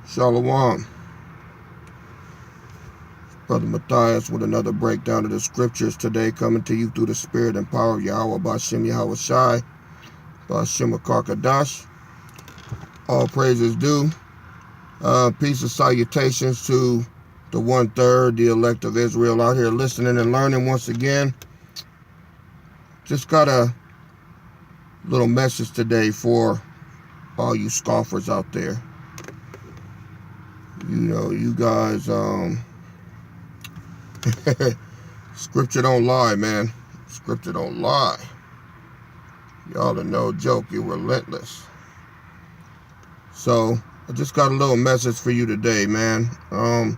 Shalom. Brother Matthias with another breakdown of the scriptures today, coming to you through the spirit and power of Yahweh, Bashem Yahweh Shai, Bashem Akarkadash. All praises due. Peace and salutations to the 1/3, the elect of Israel out here listening and learning once again. Just got a little message today for all you scoffers out there. You know, you guys, scripture don't lie, man. Scripture don't lie. Y'all are no joke. You're relentless. So, I just got a little message for you today, man. I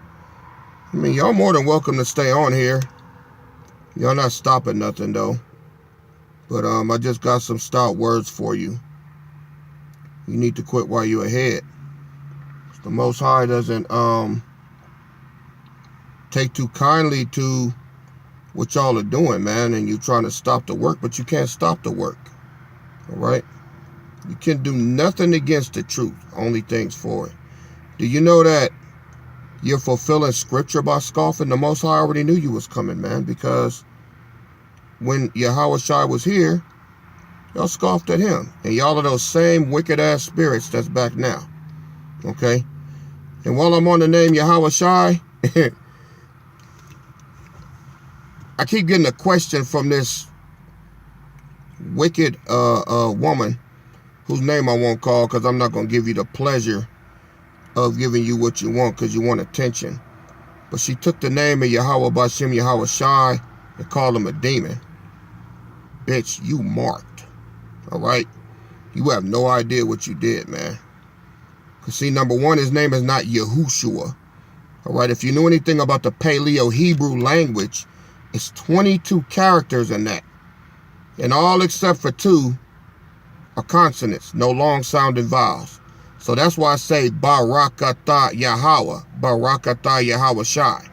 mean, y'all more than welcome to stay on here. Y'all not stopping nothing, though. But, I just got some stout words for you. You need to quit while you're ahead. The Most High doesn't, take too kindly to what y'all are doing, man, and you trying to stop the work, but you can't stop the work. All right? You can do nothing against the truth, only things for it. Do you know that you're fulfilling scripture by scoffing? The Most High already knew you was coming, man, because when Yahweh Shai was here, y'all scoffed at him, and y'all are those same wicked-ass spirits that's back now. Okay? And while I'm on the name Yahweh Shai, I keep getting a question from this wicked woman whose name I won't call because I'm not going to give you the pleasure of giving you what you want because you want attention. But she took the name of Yahweh Bashem Yahweh Shai and called him a demon. Bitch, you marked. All right? You have no idea what you did, man. Because see, number one, his name is not Yahushua. All right? If you knew anything about the Paleo Hebrew language, it's 22 characters in that. And all except for 2 are consonants, no long-sounding vowels. So that's why I say Barakatah Yahweh, Barakatah Yahweh Shai.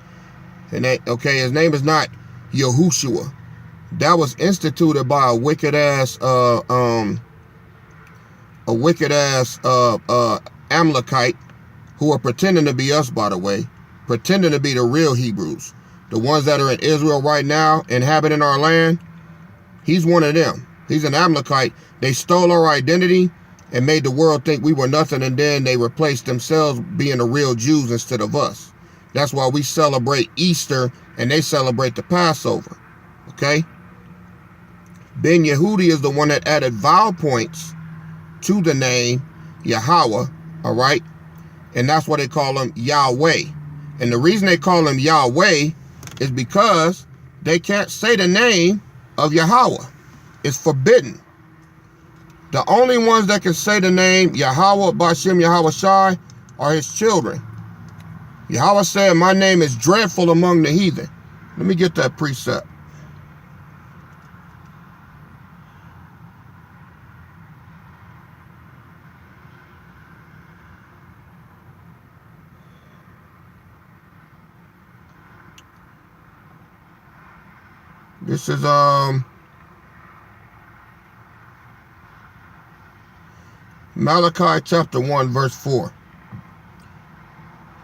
And his name is not Yahushua. That was instituted by a wicked-ass Amalekite who are pretending to be us, by the way, pretending to be the real Hebrews. The ones that are in Israel right now, inhabiting our land, he's one of them. He's an Amalekite. They stole our identity and made the world think we were nothing, and then they replaced themselves being the real Jews instead of us. That's why we celebrate Easter and they celebrate the Passover. Okay? Ben Yehudi is the one that added vowel points to the name Yahweh, all right? And that's why they call him Yahweh. And the reason they call him Yahweh is because they can't say the name of Yahweh. It's forbidden. The only ones that can say the name Yahweh Bashem Yahweh Shai are his children. Yahweh said, my name is dreadful among the heathen. Let me get that precept. This is Malachi chapter 1 verse 4.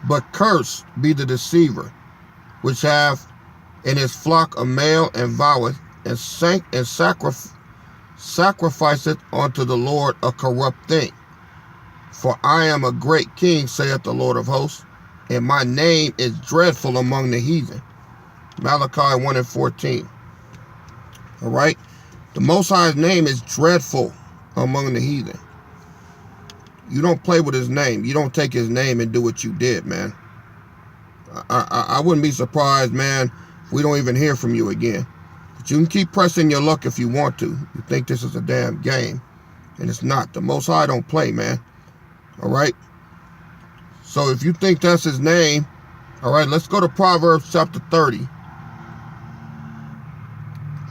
But cursed be the deceiver, which hath in his flock a male and voweth, and sacrificeth unto the Lord a corrupt thing. For I am a great king, saith the Lord of hosts, and my name is dreadful among the heathen. Malachi 1:14. All right? The Most High's name is dreadful among the heathen. You don't play with his name. You don't take his name and do what you did, man. I wouldn't be surprised, man, if we don't even hear from you again. But you can keep pressing your luck if you want to. You think this is a damn game. And it's not. The Most High don't play, man. All right? So if you think that's his name, all right, let's go to Proverbs chapter 30.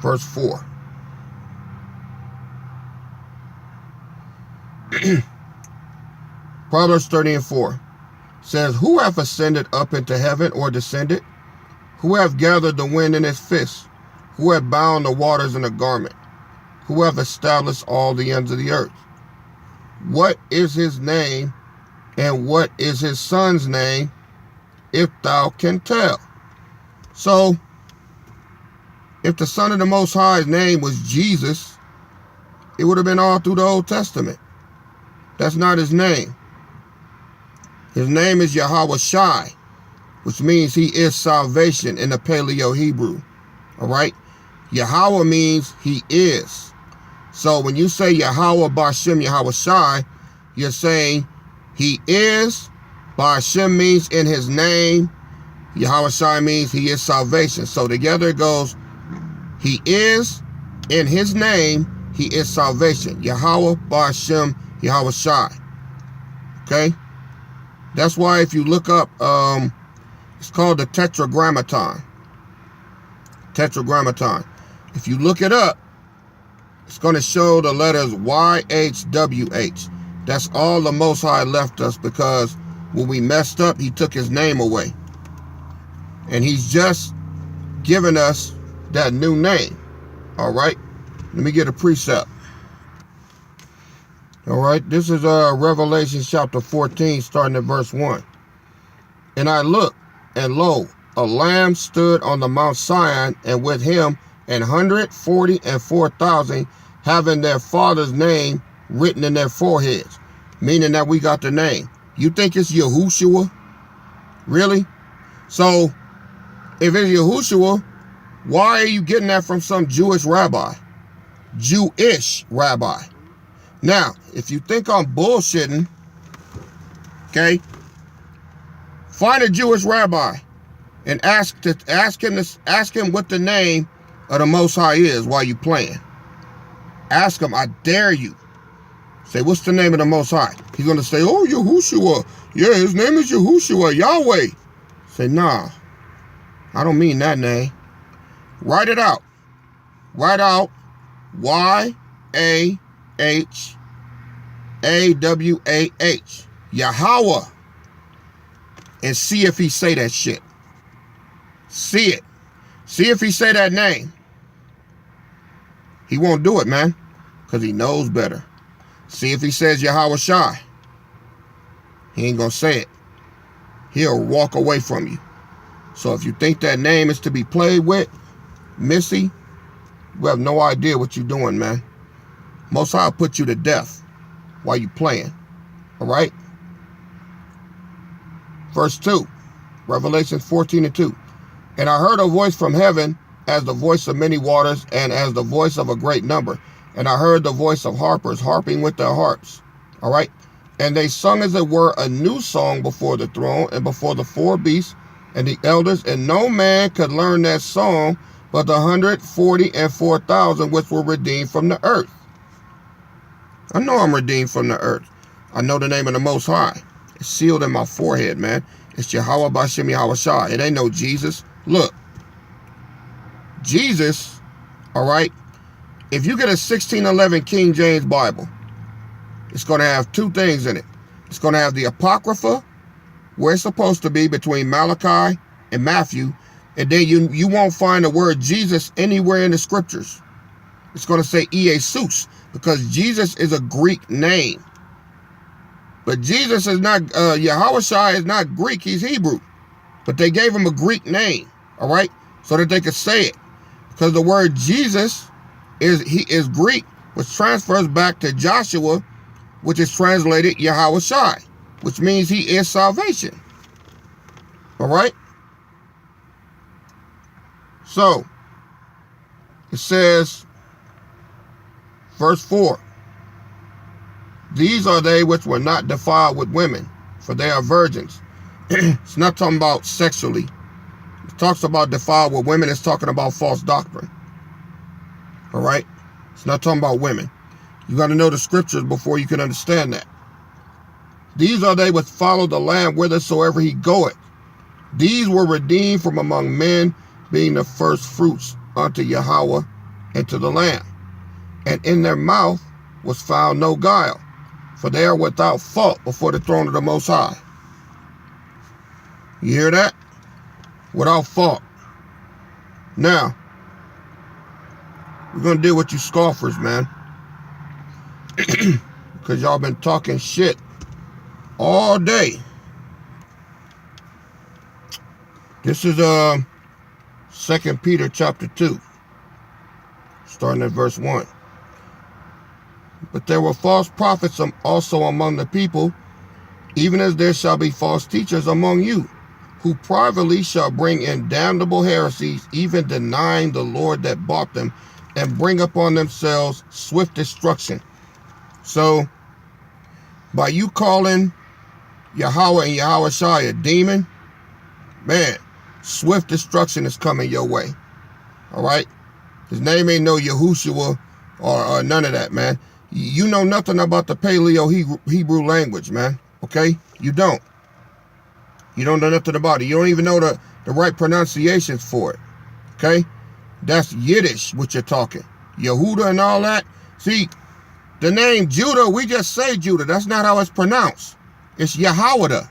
Verse 4. Proverbs 30:4 says, who hath ascended up into heaven or descended? Who hath gathered the wind in his fist? Who hath bound the waters in a garment? Who hath established all the ends of the earth? What is his name And what is his son's name, if thou can tell? So, if the Son of the Most High's name was Jesus, it would have been all through the Old Testament. That's not his name. His name is Yahweh Shai, which means he is salvation in the Paleo Hebrew. All right? Yahweh means he is. So when you say Yahweh Bashem Yahweh Shai, you're saying he is. Bashem means in his name. Yahweh Shai means he is salvation. So together it goes, he is, in his name, he is salvation. Yahweh Bashem Yahweh Shai. Okay? That's why if you look up, it's called the Tetragrammaton. Tetragrammaton. If you look it up, it's going to show the letters YHWH. That's all the Most High left us, because when we messed up, he took his name away. And he's just given us that new name. All right? Let me get a precept. All right? This is Revelation chapter 14, starting at verse 1. And I looked, and lo, a lamb stood on the Mount Sion, and with him 144,000, having their father's name written in their foreheads, meaning that we got the name. You think it's Yahushua? Really? So, if it's Yahushua, why are you getting that from some Jewish rabbi? Jewish rabbi. Now, if you think I'm bullshitting, okay, find a Jewish rabbi and ask him what the name of the Most High is while you playing. Ask him, I dare you. Say, what's the name of the Most High? He's going to say, oh, Yahushua. Yeah, his name is Yahushua, Yahweh. Say, nah, I don't mean that name. Write it out. Write out Y-A-H-A-W-A-H. Yahweh. And see if he say that shit. See it. See if he say that name. He won't do it, man, because he knows better. See if he says Yahweh Shai. He ain't going to say it. He'll walk away from you. So if you think that name is to be played with, Missy, you have no idea what you're doing, man. Most High will put you to death while you playing. All right? Verse 2, Revelation 14:2. And I heard a voice from heaven as the voice of many waters and as the voice of a great number. And I heard the voice of harpers harping with their harps. All right? And they sung as it were a new song before the throne and before the four beasts and the elders. And no man could learn that song but the 144,000 which were redeemed from the earth. I know I'm redeemed from the earth. I know the name of the Most High. It's sealed in my forehead, man. It's Yahweh Bashem Yahweh Shai. It ain't no Jesus. Look, Jesus, all right, if you get a 1611 King James Bible, it's going to have two things in it. It's going to have the Apocrypha, where it's supposed to be between Malachi and Matthew, and then you won't find the word Jesus anywhere in the scriptures. It's going to say Iesus, because Jesus is a Greek name. But Jesus is not, Yahweh Shai is not Greek, he's Hebrew. But they gave him a Greek name, all right, so that they could say it. Because the word Jesus is Greek, which transfers back to Joshua, which is translated Yahweh Shai, which means he is salvation. All right? So, it says, verse 4, these are they which were not defiled with women, for they are virgins. It's not talking about sexually. It talks about defiled with women. It's talking about false doctrine. All right? It's not talking about women. You got to know the scriptures before you can understand that. These are they which follow the Lamb whithersoever he goeth. These were redeemed from among men, being the first fruits unto Yahweh and to the Lamb. And in their mouth was found no guile, for they are without fault before the throne of the Most High. You hear that? Without fault. Now, we're going to deal with you scoffers, man. Because y'all been talking shit all day. This is 2 Peter chapter 2, starting at verse 1. But there were false prophets also among the people, even as there shall be false teachers among you, who privately shall bring in damnable heresies, even denying the Lord that bought them, and bring upon themselves swift destruction. So, by you calling Yahweh and Yahweh Shai a demon, man, swift destruction is coming your way. All right? His name ain't no Yahushua or none of that, man. You know nothing about the Paleo-Hebrew language, man. Okay? You don't. You don't know nothing about it. You don't even know the right pronunciations for it. Okay? That's Yiddish, what you're talking. Yehuda and all that. See, the name Judah, we just say Judah. That's not how it's pronounced. It's Yahawada.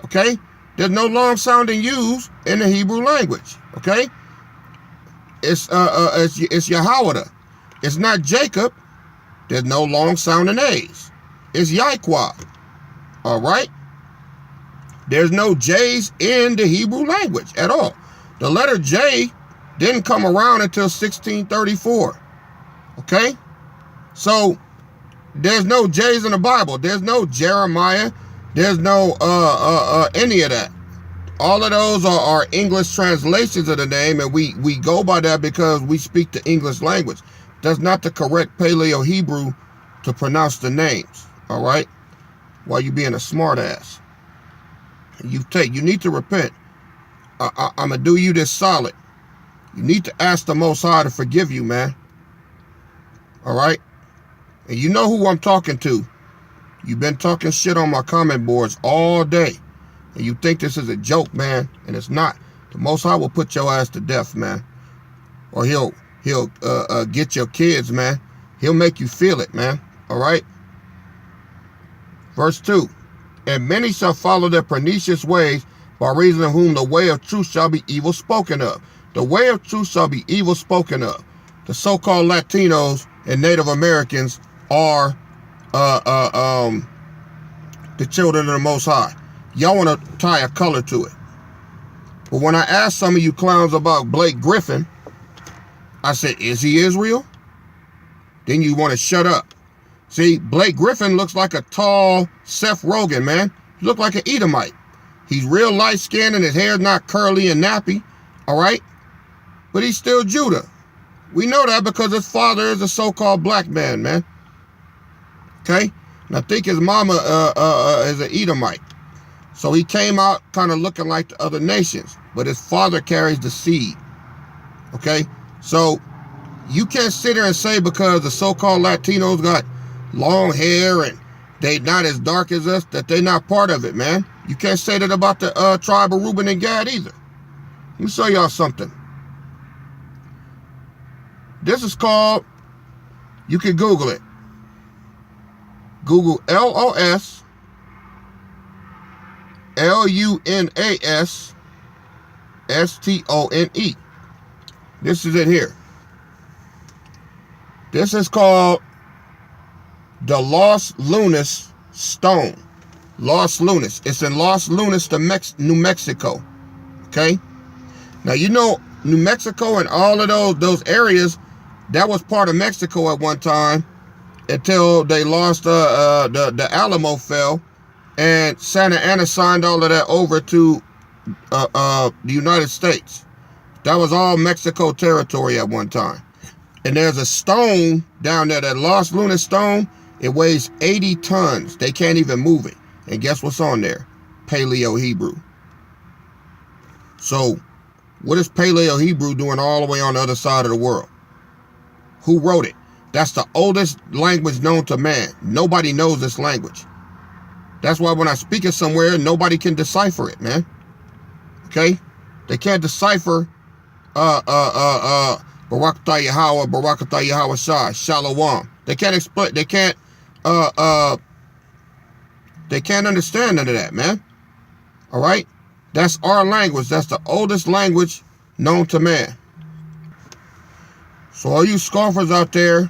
Okay? There's no long sounding U's in the Hebrew language. Okay? It's Yahawada. It's not Jacob. There's no long sounding A's. It's Yahweh. All right? There's no J's in the Hebrew language at all. The letter J didn't come around until 1634. Okay? So, there's no J's in the Bible. There's no Jeremiah. There's no any of that. All of those are English translations of the name, and we go by that because we speak the English language. That's not the correct Paleo-Hebrew to pronounce the names. All right? While you being a smart ass. You need to repent. I'm going to do you this solid. You need to ask the Most High to forgive you, man. All right? And you know who I'm talking to. You've been talking shit on my comment boards all day. And you think this is a joke, man. And it's not. The Most High will put your ass to death, man. Or he'll get your kids, man. He'll make you feel it, man. All right? Verse 2. And many shall follow their pernicious ways, by reason of whom the way of truth shall be evil spoken of. The way of truth shall be evil spoken of. The so-called Latinos and Native Americans are the children of the Most High. Y'all want to tie a color to it. But when I asked some of you clowns about Blake Griffin, I said, is he Israel? Then you want to shut up. See, Blake Griffin looks like a tall Seth Rogen, man. He looks like an Edomite. He's real light-skinned and his hair's not curly and nappy, all right? But he's still Judah. We know that because his father is a so-called black man, man. Okay? And I think his mama is an Edomite. So he came out kind of looking like the other nations. But his father carries the seed. Okay? So you can't sit there and say because the so-called Latinos got long hair and they not as dark as us that they not part of it, man. You can't say that about the tribe of Reuben and Gad either. Let me show y'all something. This is called, you can Google it. Google LOS LUNAS STONE. This is it here. This is called the Los Lunas Stone. Los Lunas. It's in Los Lunas, New Mexico. Okay? Now, you know, New Mexico and all of those areas, that was part of Mexico at one time until they lost the Alamo fell and Santa Ana signed all of that over to the United States. That was all Mexico territory at one time. And there's a stone down there, that Los Lunas stone. It weighs 80 tons. They can't even move it. And guess what's on there? Paleo-Hebrew. So, what is Paleo-Hebrew doing all the way on the other side of the world? Who wrote it? That's the oldest language known to man. Nobody knows this language. That's why when I speak it somewhere, nobody can decipher it, man. Okay? They can't decipher Barakatah Yahweh, Barakatah Yahweh Shai, Shalom. They can't explain, they can't understand none of that, man. All right? That's our language. That's the oldest language known to man. So all you scoffers out there,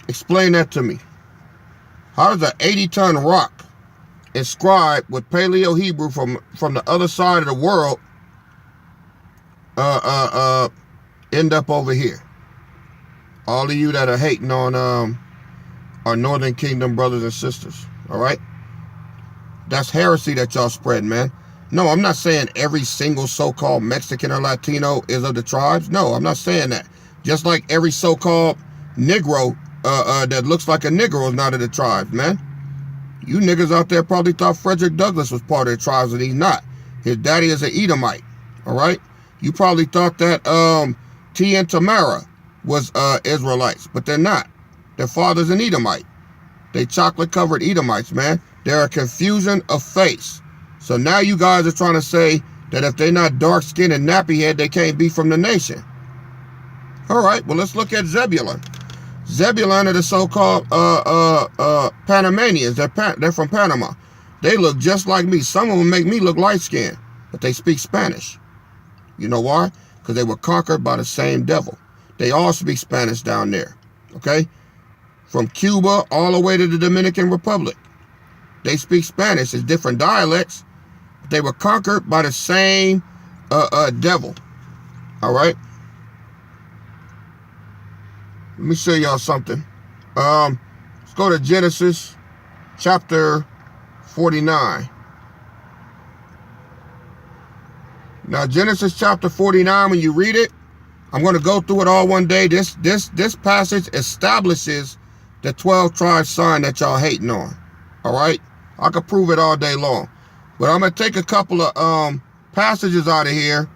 explain that to me. How does an 80-ton rock inscribed with Paleo Hebrew from the other side of the world end up over here. All of you that are hating on our Northern Kingdom brothers and sisters, all right? That's heresy that y'all spread, man. No, I'm not saying every single so-called Mexican or Latino is of the tribes. No, I'm not saying that. Just like every so-called Negro that looks like a Negro is not of the tribes, man. You niggas out there probably thought Frederick Douglass was part of the tribes, and he's not. His daddy is an Edomite, all right? You probably thought that T and Tamara was Israelites, but they're not. Their father's an Edomite. They chocolate-covered Edomites, man. They're a confusion of face. So now you guys are trying to say that if they're not dark-skinned and nappy-head, they can't be from the nation. All right, well, let's look at Zebulun. Zebulun are the so-called Panamanians. They're from Panama. They look just like me. Some of them make me look light-skinned, but they speak Spanish. You know why? Because they were conquered by the same devil. They all speak Spanish down there, okay? From Cuba all the way to the Dominican Republic. They speak Spanish. It's different dialects. But they were conquered by the same devil, all right? Let me show y'all something. Let's go to Genesis chapter 49. Now, Genesis chapter 49, when you read it, I'm going to go through it all one day. This passage establishes the 12 tribes sign that y'all hating on. All right? I could prove it all day long. But I'm going to take a couple of passages out of here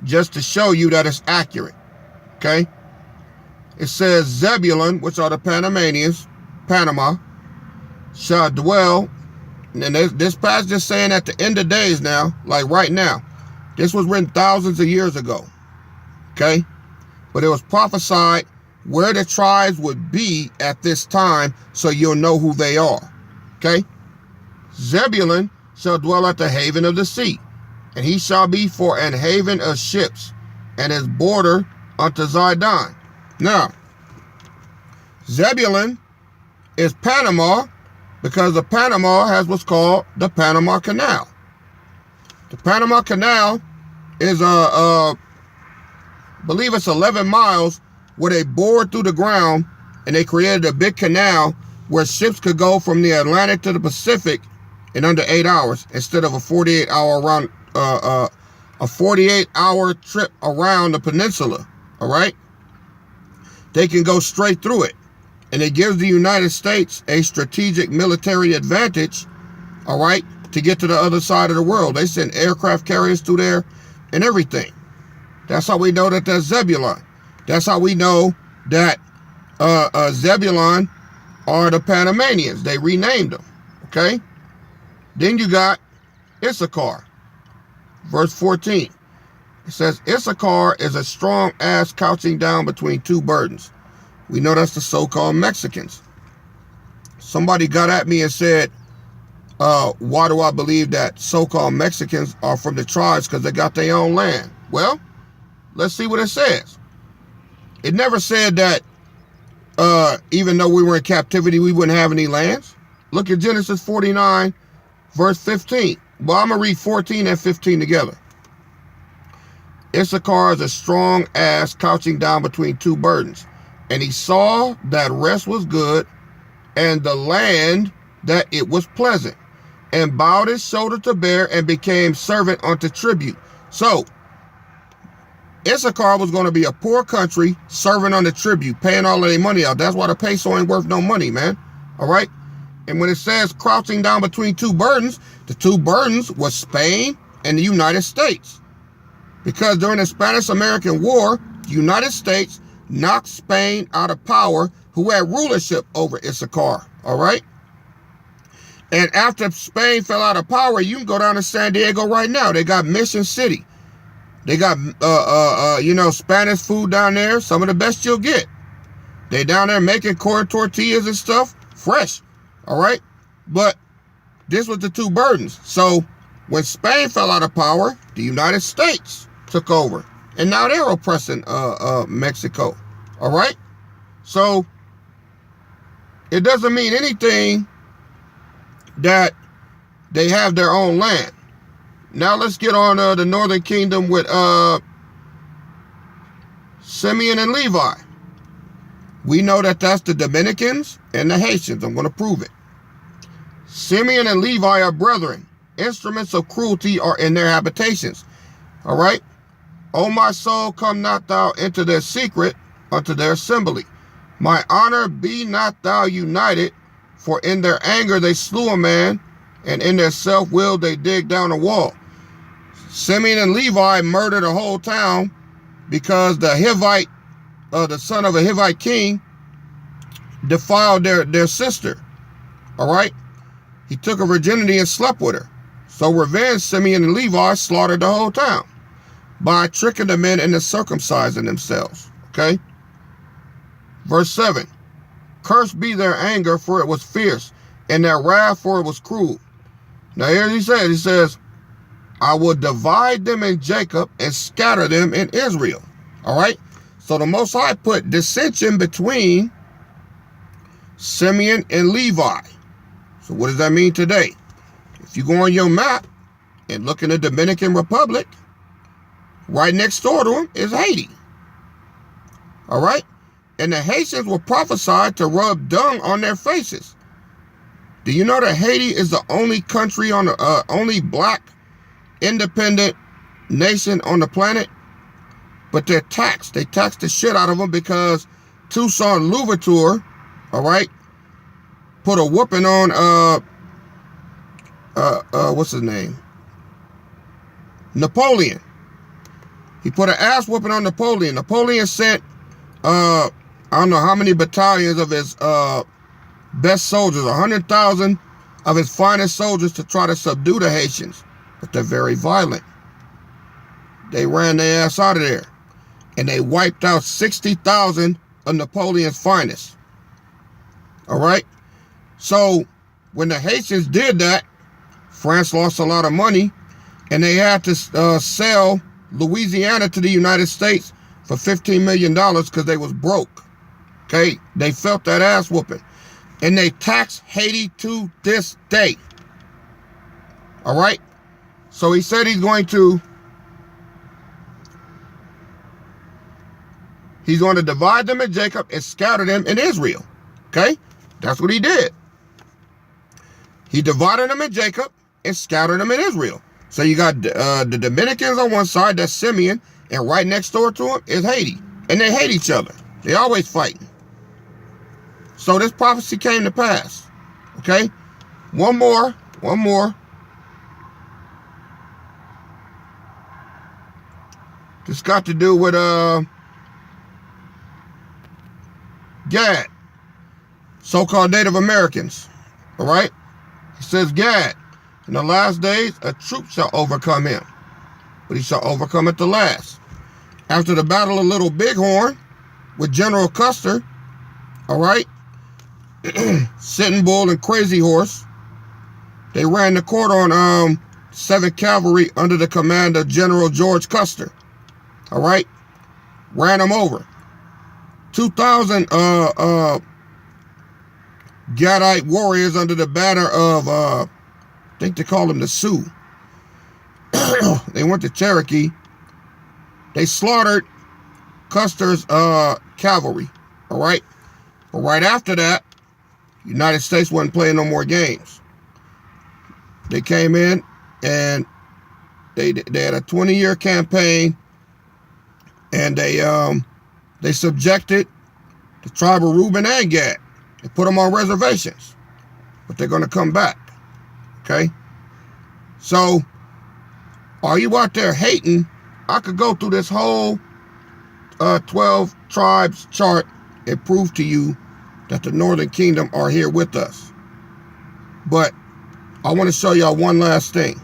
just to show you that it's accurate. Okay? It says, Zebulun, which are the Panamanians, Panama, shall dwell. And this passage is saying at the end of days now, like right now. This was written thousands of years ago. Okay? But it was prophesied where the tribes would be at this time, so you'll know who they are. Okay? Zebulun shall dwell at the haven of the sea, and he shall be for an haven of ships, and his border unto Zidon. Now, Zebulun is Panama, because the Panama has what's called the Panama Canal. The Panama Canal is believe it's 11 miles where they bored through the ground and they created a big canal where ships could go from the Atlantic to the Pacific in under 8 hours instead of a 48-hour trip around the peninsula. All right, they can go straight through it, and it gives the United States a strategic military advantage. All right, to get to the other side of the world. They send aircraft carriers through there and everything. That's how we know that there's Zebulun. That's how we know that Zebulun are the Panamanians. They renamed them. Okay? Then you got Issachar. Verse 14. It says, Issachar is a strong ass couching down between two burdens. We know that's the so-called Mexicans. Somebody got at me and said, why do I believe that so-called Mexicans are from the tribes? Because they got their own land. Well, let's see what it says. It never said that even though we were in captivity, we wouldn't have any lands. Look at Genesis 49, verse 15. Well, I'm going to read 14 and 15 together. Issachar is a strong ass couching down between two burdens. And he saw that rest was good, and the land that it was pleasant, and bowed his shoulder to bear, and became servant unto tribute. So, Issachar was going to be a poor country, serving on the tribute, paying all of their money out. That's why the peso ain't worth no money, man. All right? And when it says crouching down between two burdens, the two burdens was Spain and the United States. Because during the Spanish-American War, the United States knocked Spain out of power, who had rulership over Issachar. All right? And after Spain fell out of power, you can go down to San Diego right now. They got Mission City. They got, Spanish food down there. Some of the best you'll get. They down there making corn tortillas and stuff. Fresh. All right? But this was the two burdens. So when Spain fell out of power, the United States took over. And now they're oppressing Mexico. All right? So it doesn't mean anything that they have their own land. Now let's get on the northern kingdom with Simeon and Levi. We know that that's the Dominicans and the Haitians. I'm going to prove it. Simeon and Levi are brethren. Instruments of cruelty are in their habitations. All right? O my soul, come not thou into their secret, unto their assembly. My honor, be not thou united, for in their anger they slew a man, and in their self-will they dig down a wall. Simeon and Levi murdered a whole town because the Hivite, the son of a Hivite king, defiled their sister. All right? He took her virginity and slept with her. So revenge, Simeon and Levi slaughtered the whole town by tricking the men into circumcising themselves. Okay? Verse 7. Cursed be their anger, for it was fierce, and their wrath, for it was cruel. Now here he says, I will divide them in Jacob and scatter them in Israel. All right? So the Most High put dissension between Simeon and Levi. So what does that mean today? If you go on your map and look in the Dominican Republic, right next door to them is Haiti. All right? And the Haitians were prophesied to rub dung on their faces. Do you know that Haiti is the only country on the only black independent nation on the planet? But they're taxed. They tax the shit out of them because Toussaint Louverture, all right, put a whooping on what's his name? Napoleon. He put an ass whooping on Napoleon. Napoleon sent I don't know how many battalions of his best soldiers, 100,000 of his finest soldiers, to try to subdue the Haitians. But they're very violent. They ran their ass out of there. And they wiped out 60,000 of Napoleon's finest. All right? So when the Haitians did that, France lost a lot of money, and they had to sell Louisiana to the United States for $15 million because they was broke. Okay? They felt that ass whooping. And they tax Haiti to this day. All right? So he said he's going to divide them in Jacob and scatter them in Israel. Okay? That's what he did. He divided them in Jacob and scattered them in Israel. So you got the Dominicans on one side, that's Simeon, and right next door to him is Haiti. And they hate each other. They always fighting. So this prophecy came to pass. Okay? One more. This got to do with Gad, so-called Native Americans. All right? He says, Gad, in the last days, a troop shall overcome him, but he shall overcome at the last. After the battle of Little Bighorn with General Custer, all right, Sitting Bull and Crazy Horse, they ran the court on 7th Cavalry under the command of General George Custer. All right, ran them over. 2,000 Gadite warriors under the banner of I think they call them the Sioux. They went to Cherokee. They slaughtered Custer's cavalry. All right, but right after that, United States wasn't playing no more games. They came in and they had a 20-year campaign, and they subjected the tribe of Reuben and Gad. They put them on reservations, but they're going to come back. Okay? So, are you out there hating? I could go through this whole 12 tribes chart and prove to you that the Northern Kingdom are here with us. But I want to show y'all one last thing.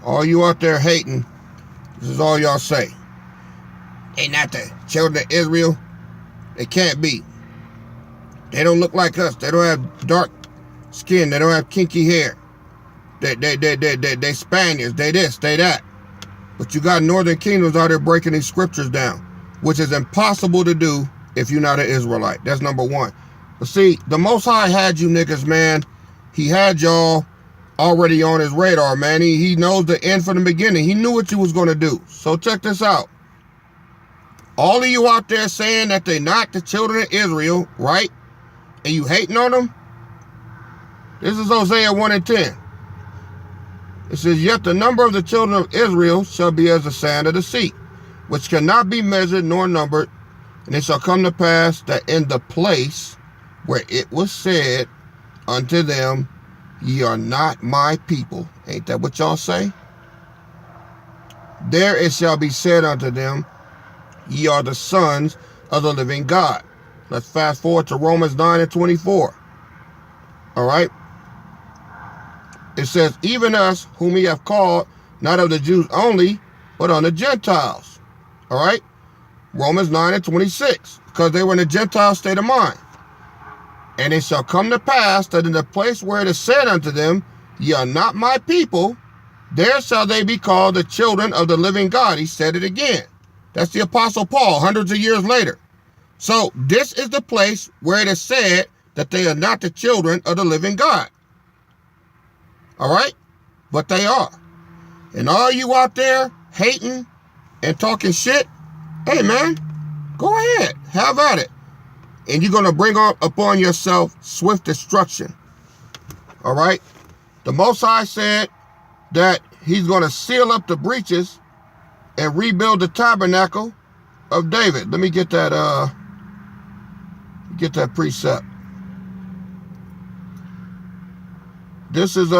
All you out there hating, this is all y'all say. They not the children of Israel. They can't be. They don't look like us. They don't have dark skin. They don't have kinky hair. They Spaniards. They this, they that. But you got Northern Kingdoms out there breaking these scriptures down, which is impossible to do if you're not an Israelite. That's number one. But see, the Most High had you niggas, man. He had y'all already on his radar, man. He knows the end from the beginning. He knew what you was going to do. So check this out. All of you out there saying that they not the children of Israel, right? And you hating on them? This is Hosea 1 and 10. It says, yet the number of the children of Israel shall be as the sand of the sea, which cannot be measured nor numbered. And it shall come to pass that in the place where it was said unto them, ye are not my people. Ain't that what y'all say? There it shall be said unto them, ye are the sons of the living God. Let's fast forward to Romans 9 and 24. All right. It says, even us whom he hath called, not of the Jews only, but on the Gentiles. All right. Romans 9 and 26. Because they were in a Gentile state of mind. And it shall come to pass that in the place where it is said unto them, ye are not my people, there shall they be called the children of the living God. He said it again. That's the Apostle Paul, hundreds of years later. So this is the place where it is said that they are not the children of the living God. All right? But they are. And all you out there hating and talking shit, hey man, go ahead, have at it. And you're going to bring upon yourself swift destruction. All right? The Most High said that he's going to seal up the breaches and rebuild the tabernacle of David. Let me get that precept. This is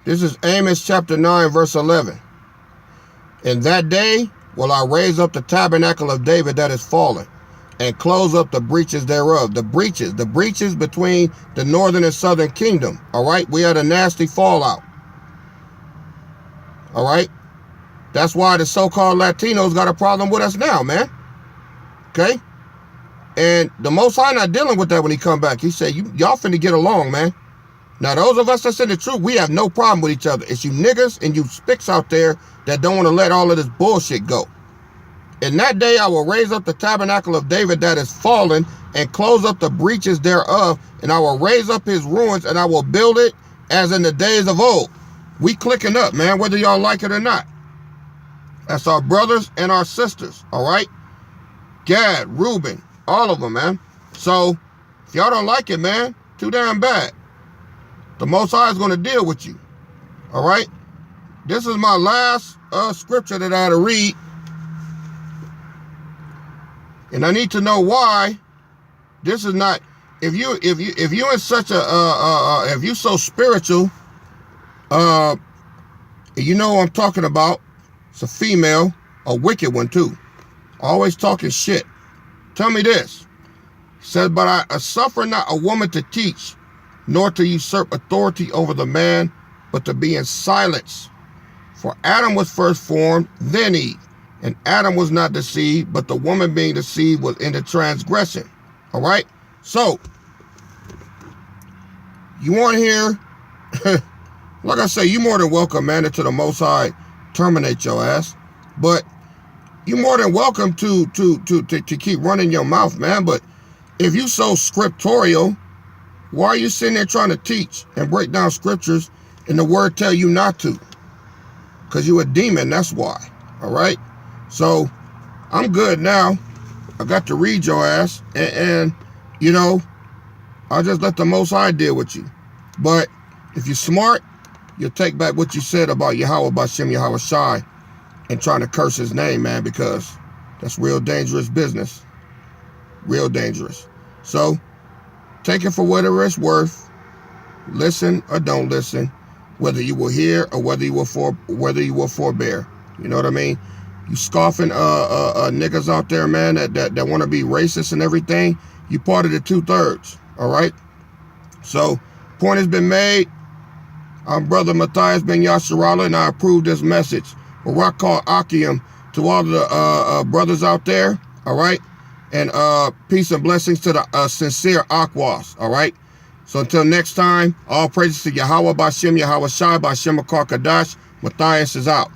This is Amos chapter 9, verse 11. In that day will I raise up the tabernacle of David that is fallen, and close up the breaches thereof. The breaches between the northern and southern kingdom. All right, we had a nasty fallout. All right, that's why the so-called Latinos got a problem with us now, man. Okay, and the Most High not dealing with that when he come back. He said, y'all finna get along, man. Now, those of us that's in the truth, we have no problem with each other. It's you niggas and you spicks out there that don't want to let all of this bullshit go. In that day, I will raise up the tabernacle of David that is fallen and close up the breaches thereof, and I will raise up his ruins, and I will build it as in the days of old. We clicking up, man, whether y'all like it or not. That's our brothers and our sisters, all right? Gad, Reuben, all of them, man. So, if y'all don't like it, man, too damn bad. The Most High is going to deal with you. All right? This is my last scripture that I had to read. And I need to know why this is not, if you in such a if you so spiritual, you know what I'm talking about. It's a female, a wicked one too. Always talking shit. Tell me this. It says, but I suffer not a woman to teach, nor to usurp authority over the man, but to be in silence. For Adam was first formed, then Eve. And Adam was not deceived, but the woman being deceived was in the transgression. All right? So, you want to hear, like I say, you more than welcome, man, to the Most High terminate your ass. But you more than welcome to keep running your mouth, man. But if you so scriptorial, why are you sitting there trying to teach and break down scriptures and the word tell you not to? Because you a demon, that's why. All right? So, I'm good now. I got to read your ass. And you know, I'll just let the Most High deal with you. But if you're smart, you'll take back what you said about Yahweh Bashem Yahweh Shai and trying to curse his name, man, because that's real dangerous business. Real dangerous. So, take it for whatever it's worth. Listen or don't listen. Whether you will hear or whether you will forbear. You know what I mean? You scoffing niggas out there, man, that want to be racist and everything. You part of the 2/3. All right? So, point has been made. I'm Brother Matthias Ben Yasharallah, and I approve this message. Barak call Akim to all the brothers out there. All right? And peace and blessings to the sincere Akwas, all right? So until next time, all praises to Yahweh Bashem, Yahweh Shai, Bashem Akar Kadash, Matthias is out.